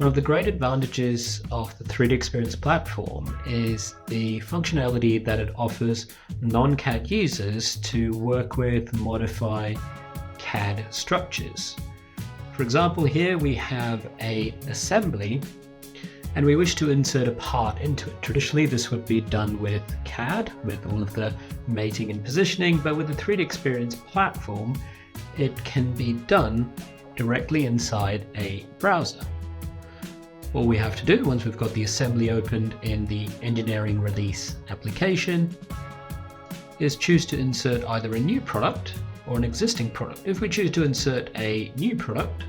One of the great advantages of the 3DEXPERIENCE platform is the functionality that it offers non-CAD users to work with, modify CAD structures. For example, here we have an assembly and we wish to insert a part into it. Traditionally, this would be done with CAD, with all of the mating and positioning, but with the 3DEXPERIENCE platform, it can be done directly inside a browser. All we have to do once we've got the assembly opened in the engineering release application is choose to insert either a new product or an existing product. If we choose to insert a new product,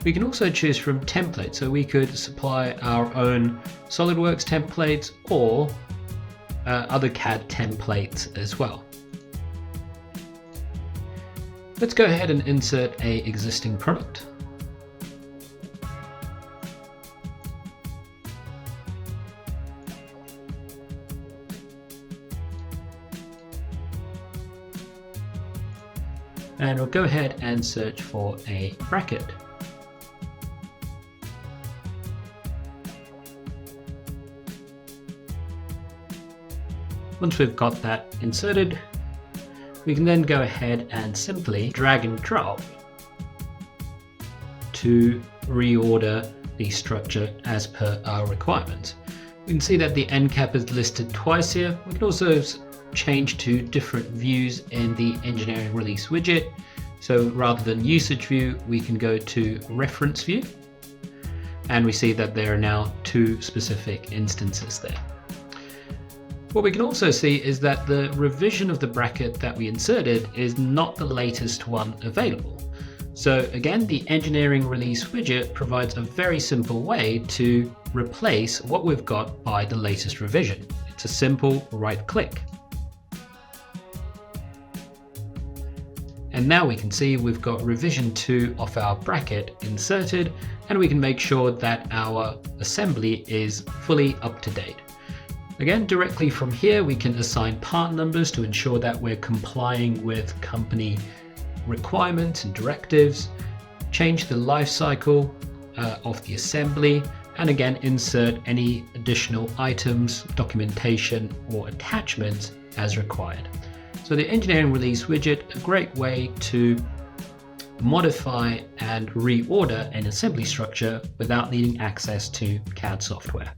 we can also choose from templates. So we could supply our own SOLIDWORKS templates or other CAD templates as well. Let's go ahead and insert an existing product. And we'll go ahead and search for a bracket. Once we've got that inserted, we can then go ahead and simply drag and drop to reorder the structure as per our requirements. We can see that the end cap is listed twice here. We can also change to different views in the engineering release widget. So rather than usage view, we can go to reference view, and we see that there are now two specific instances there. What we can also see is that the revision of the bracket that we inserted is not the latest one available. So again, the engineering release widget provides a very simple way to replace what we've got by the latest revision. It's a simple right click. And now we can see we've got revision 2 of our bracket inserted, and we can make sure that our assembly is fully up to date. Again, directly from here, we can assign part numbers to ensure that we're complying with company requirements and directives, change the lifecycle of the assembly, and again, insert any additional items, documentation, or attachments as required. So the engineering release widget, a great way to modify and reorder an assembly structure without needing access to CAD software.